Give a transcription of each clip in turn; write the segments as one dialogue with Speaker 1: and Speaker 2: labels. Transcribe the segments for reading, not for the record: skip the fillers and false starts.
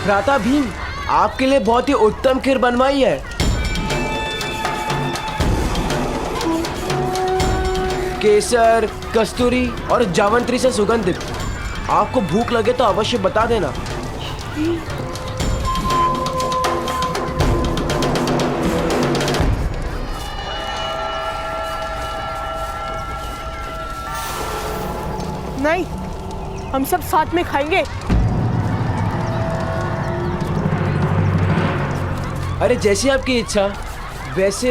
Speaker 1: भ्राता भीम, आपके लिए बहुत ही उत्तम खीर बनवाई है। केसर, कस्तूरी और जावंत्री से सुगंधित। आपको भूख लगे तो अवश्य बता देना।
Speaker 2: नहीं, हम सब साथ में खाएंगे।
Speaker 1: अरे जैसी आपकी इच्छा। वैसे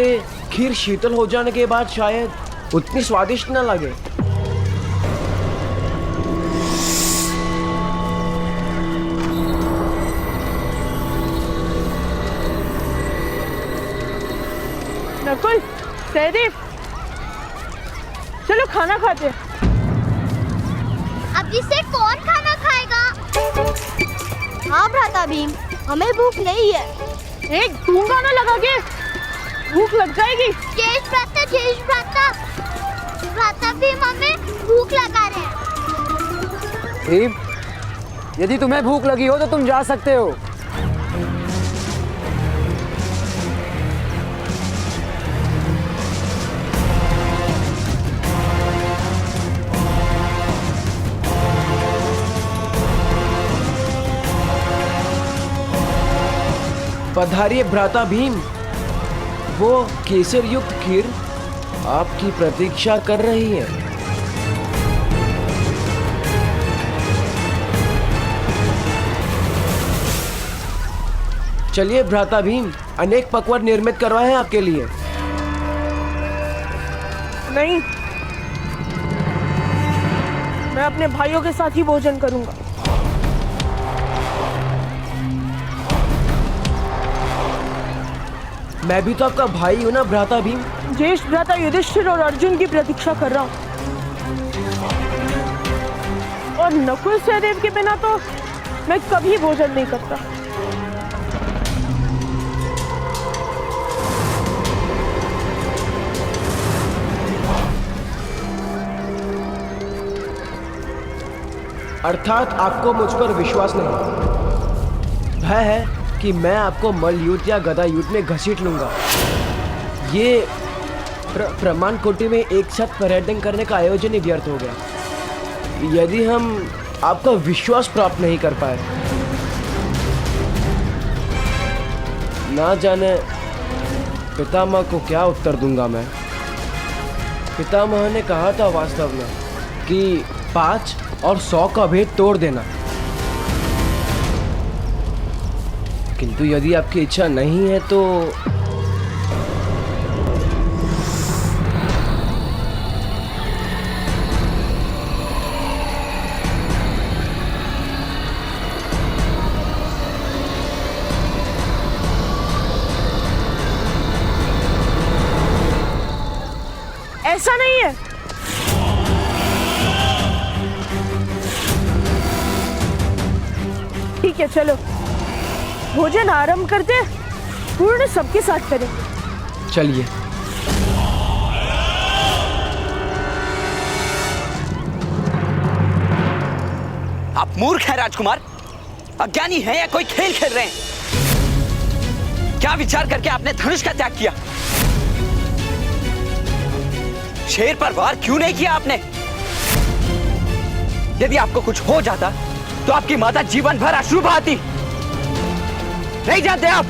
Speaker 1: खीर शीतल हो जाने के बाद शायद उतनी स्वादिष्ट न लगे।
Speaker 2: नकुल, सहदेव, चलो खाना खाते हैं।
Speaker 3: अब इसे कौन खाना खाएगा? हाँ भ्राता भीम, हमें भूख नहीं है।
Speaker 2: एक धूंगा ना लगा के, भूख लग जाएगी।
Speaker 3: जय भ्राता, जय भ्राता। भ्राता भीम हमें भूख लगा रहे हैं।
Speaker 4: भीम, यदि तुम्हें भूख लगी हो तो तुम जा सकते हो।
Speaker 1: पधारिए भ्राता भीम। वो केसर युक्त खीर आपकी प्रतीक्षा कर रही है। चलिए भ्राता भीम, अनेक पकवान निर्मित करवाए हैं आपके लिए।
Speaker 2: नहीं, मैं अपने भाइयों के साथ ही भोजन करूंगा।
Speaker 1: मैं भी तो आपका भाई हूं ना भ्राता भीम।
Speaker 2: ज्येष्ठ भ्राता युधिष्ठिर और अर्जुन की प्रतीक्षा कर रहा हूँ, और नकुल सहदेव के बिना तो मैं कभी भोजन नहीं करता।
Speaker 1: अर्थात आपको मुझ पर विश्वास नहीं। भय है कि मैं आपको मल्ल युद्ध या गदा युद्ध में घसीट लूंगा। ये प्रमाण कोटि में एक साथ पर्यटन करने का आयोजन ही व्यर्थ हो गया यदि हम आपका विश्वास प्राप्त नहीं कर पाए। ना जाने पितामह को क्या उत्तर दूंगा मैं। पितामह ने कहा था वास्तव में कि 5 और 100 का भेद तोड़ देना, किंतु यदि आपकी इच्छा नहीं है तो
Speaker 2: ऐसा नहीं है। ठीक है, चलो भोजन आरंभ करते हैं। पूर्ण सबके साथ करें।
Speaker 1: चलिए।
Speaker 5: आप मूर्ख हैं राजकुमार, अज्ञानी हैं या कोई खेल खेल रहे हैं? क्या विचार करके आपने धनुष का त्याग किया? शेर पर वार क्यों नहीं किया आपने? यदि आपको कुछ हो जाता तो आपकी माता जीवन भर अश्रु बहाती। नहीं जानते आप?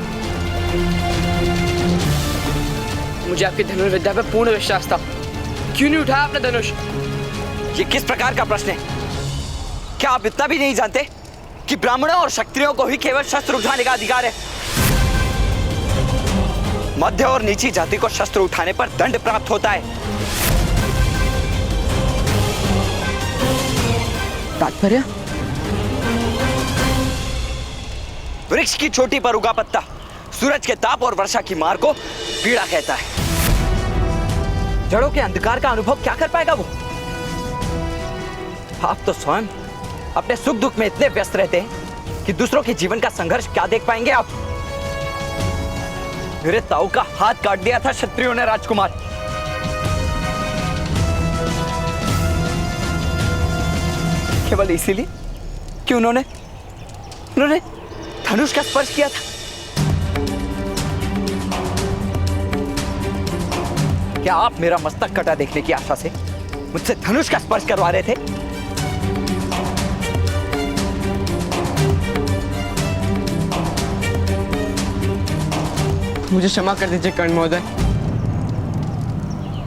Speaker 6: मुझे आपकी धनुर्विद्या पर पूर्ण विश्वास था। क्यों नहीं उठाया आपने धनुष?
Speaker 5: ये किस प्रकार का प्रश्न है? क्या आप इतना भी नहीं जानते कि ब्राह्मणों और क्षत्रियों को ही केवल शस्त्र उठाने का अधिकार है? मध्य और नीची जाति को शस्त्र उठाने पर दंड प्राप्त होता है।
Speaker 6: तात्पर्य?
Speaker 5: वृक्ष की चोटी पर उगा पत्ता सूरज के ताप और वर्षा की मार को पीड़ा कहता है। जड़ों के अंधकार का अनुभव क्या कर पाएगा वो? आप तो स्वयं अपने सुख दुख में इतने व्यस्त रहते हैं कि दूसरों के जीवन का संघर्ष क्या देख पाएंगे आप? मेरे ताऊ का हाथ काट दिया था क्षत्रियों ने राजकुमार। केवल इसीलिए कि उन्होंने धनुष का स्पर्श किया था? क्या आप मेरा मस्तक कटा देखने की आशा से मुझसे धनुष का स्पर्श करवा रहे थे?
Speaker 6: मुझे क्षमा कर दीजिए कर्ण महोदय,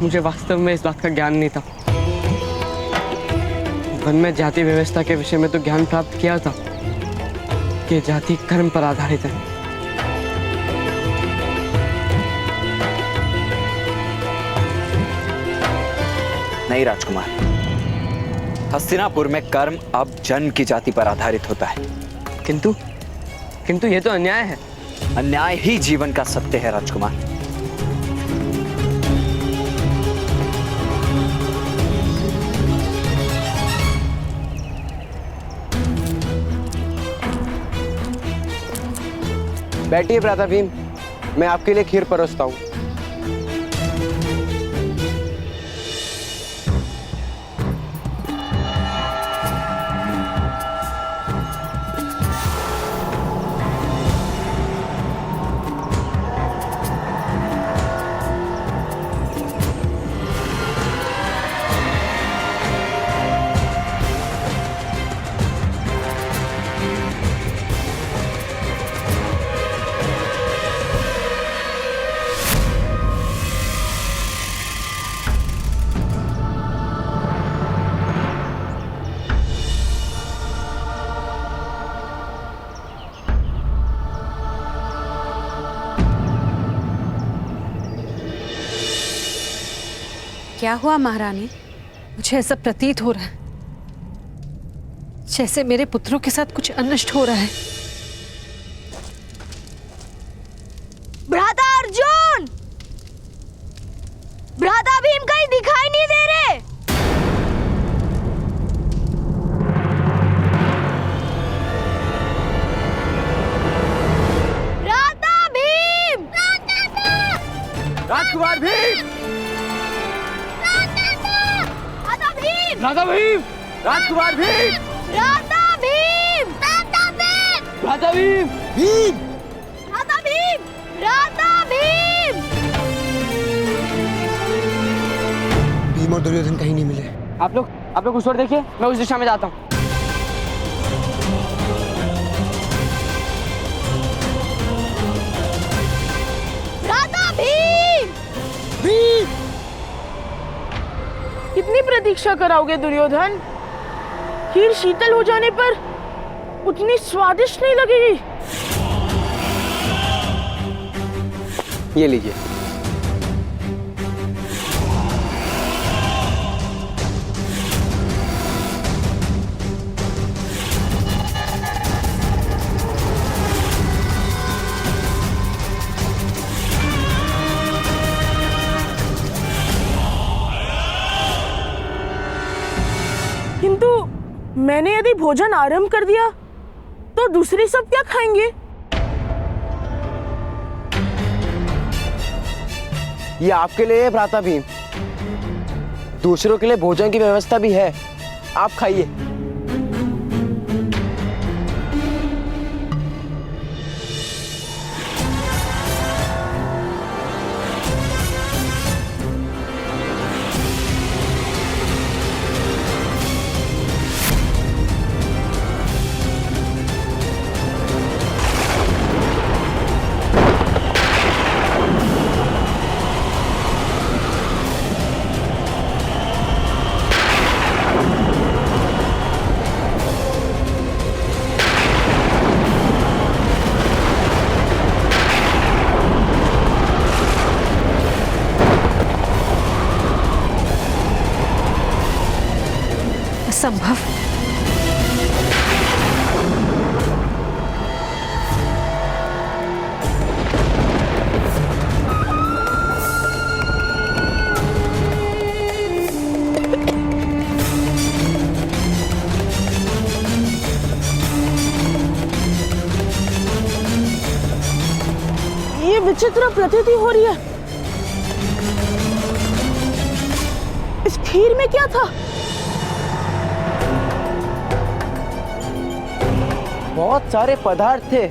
Speaker 6: मुझे वास्तव में इस बात का ज्ञान नहीं था। वन में जाति व्यवस्था के विषय में तो ज्ञान प्राप्त किया था कि जाति कर्म पर आधारित है।
Speaker 5: नहीं राजकुमार, हस्तिनापुर में कर्म अब जन्म की जाति पर आधारित होता है।
Speaker 6: किंतु ये तो अन्याय है।
Speaker 5: अन्याय ही जीवन का सत्य है राजकुमार।
Speaker 4: बैठिए भ्राता भीम, मैं आपके लिए खीर परोसता हूँ।
Speaker 7: क्या हुआ महारानी? मुझे ऐसा प्रतीत हो रहा है जैसे मेरे पुत्रों के साथ कुछ अनिष्ट हो रहा है।
Speaker 2: भ्राता अर्जुन, भ्राता भीम कहीं दिखाई नहीं दे रहे। भ्राता भीम,
Speaker 4: राजकुमार भीम,
Speaker 6: राधा भीम,
Speaker 4: राजकुमार भीम,
Speaker 2: भ्राता भीम,
Speaker 6: राधा भीम,
Speaker 4: भीम।
Speaker 2: भ्राता भीम, भ्राता भीम।
Speaker 4: भीम और दुर्योधन कहीं नहीं मिले।
Speaker 6: आप लोग उस ओर देखिए, मैं उस दिशा में जाता हूँ।
Speaker 2: भ्राता भीम,
Speaker 4: भीम।
Speaker 2: कितनी प्रतीक्षा कराओगे दुर्योधन? खीर शीतल हो जाने पर उतनी स्वादिष्ट नहीं लगेगी।
Speaker 4: ये लीजिए।
Speaker 2: किंतु मैंने यदि भोजन आरंभ कर दिया तो दूसरे सब क्या खाएंगे?
Speaker 4: ये आपके लिए है भ्राता भीम, दूसरों के लिए भोजन की व्यवस्था भी है, आप खाइए।
Speaker 7: असंभव।
Speaker 2: ये विचित्र प्रतीति हो रही है। इस खीर में क्या था?
Speaker 4: बहुत सारे पदार्थ थे,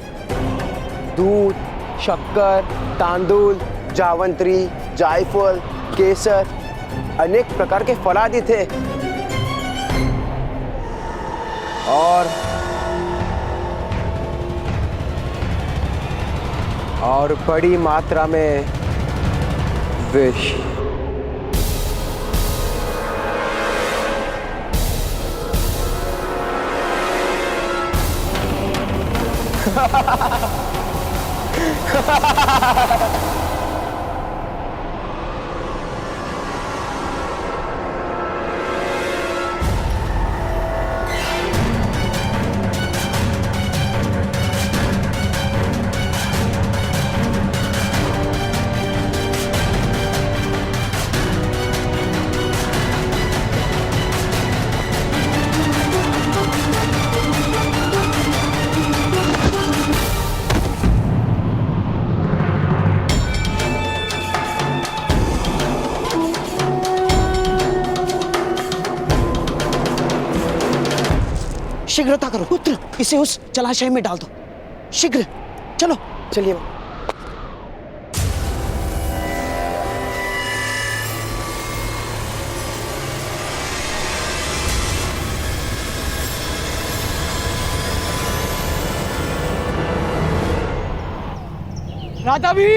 Speaker 4: दूध, शक्कर, तांदूल, जावंत्री, जायफल, केसर, अनेक प्रकार के फल आदि थे। और बड़ी मात्रा में विष।
Speaker 8: शीघ्रता करो पुत्र, इसे उस जलाशय में डाल दो। शीघ्र चलो।
Speaker 4: चलिए।
Speaker 6: राधा भी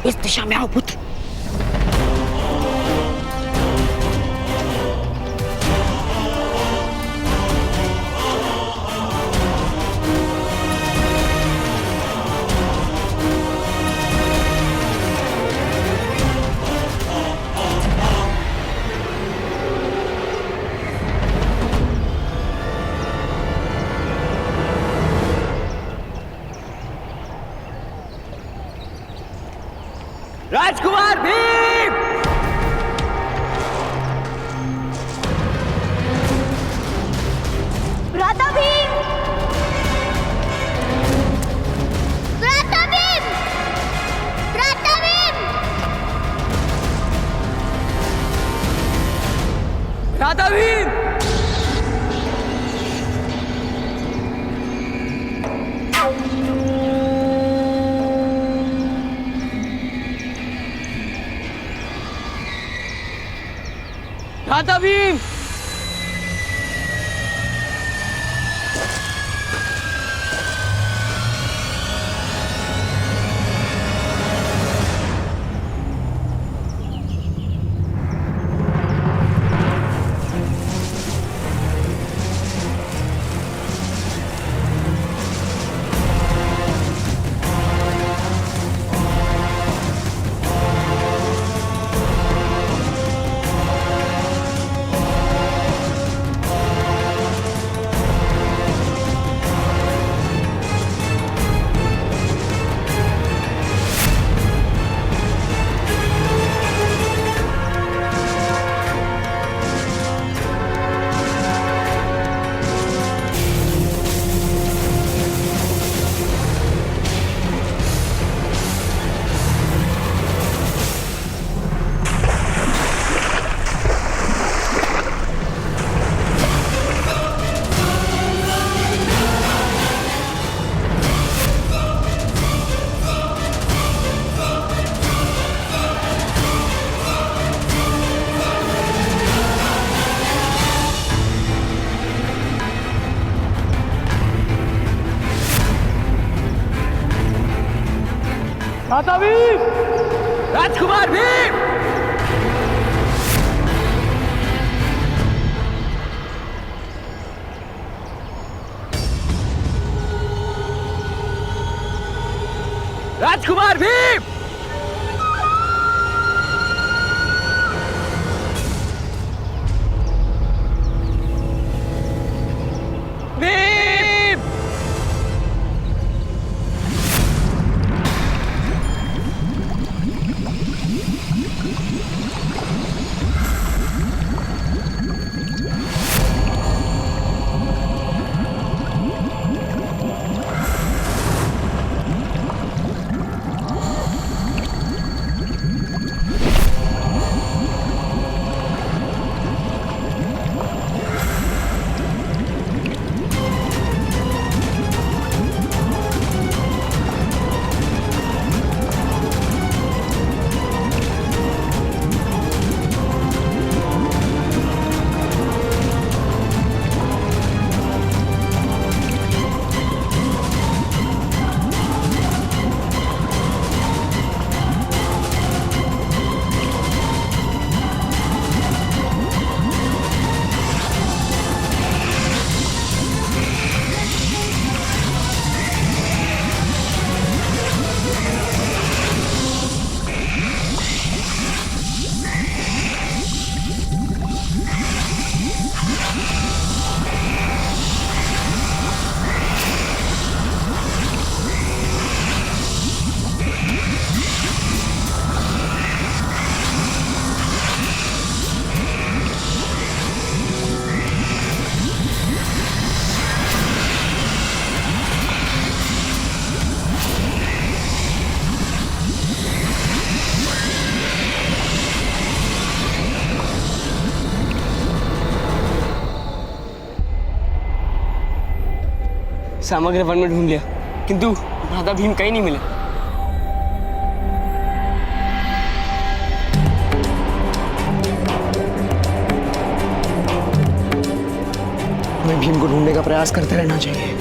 Speaker 8: इस दिशा में आओ पुत्र।
Speaker 5: राजकुमार भीम!
Speaker 3: भ्राता भीम! भ्राता भीम! भ्राता भीम!
Speaker 6: राधा भीम! राधा भीम! राधा भीम! राजकुमार भीम! राजकुमार भीम! भीम! समग्र वन में ढूंढ लिया, किंतु भ्राता भीम कहीं नहीं मिले।
Speaker 8: हमें भीम को ढूंढने का प्रयास करते रहना चाहिए।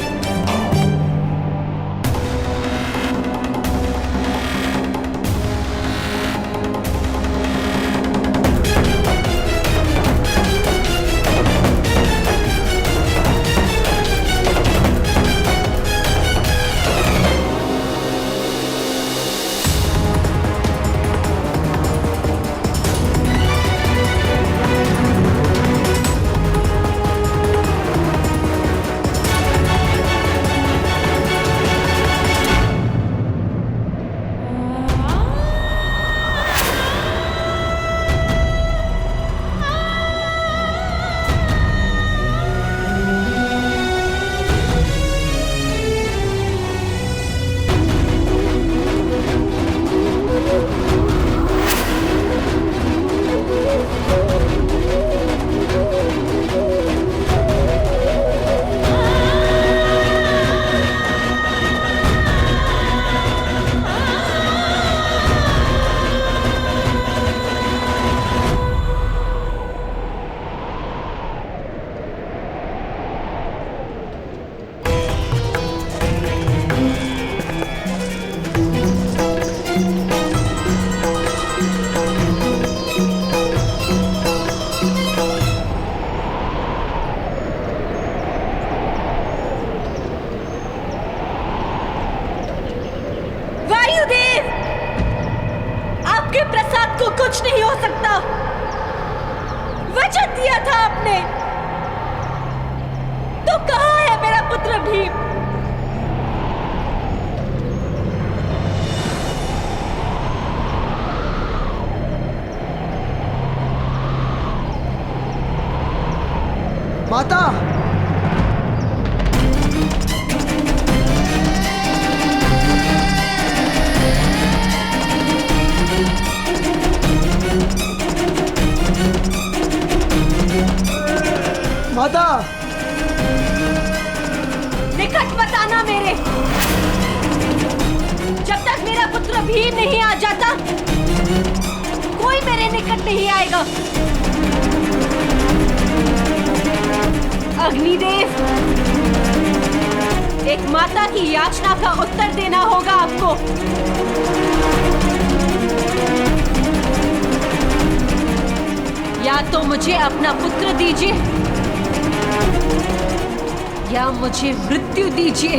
Speaker 7: वायुदेव, आपके प्रसाद को कुछ नहीं हो सकता। वचन दिया था आपने, तो कहाँ है मेरा पुत्र भीम?
Speaker 8: माता, माता,
Speaker 7: निकट मत आना मेरे। जब तक मेरा पुत्र भीम नहीं आ जाता, कोई मेरे निकट नहीं आएगा। अग्निदेव, एक माता की याचना का उत्तर देना होगा आपको। या तो मुझे अपना पुत्र दीजिए, या मुझे मृत्यु दीजिए।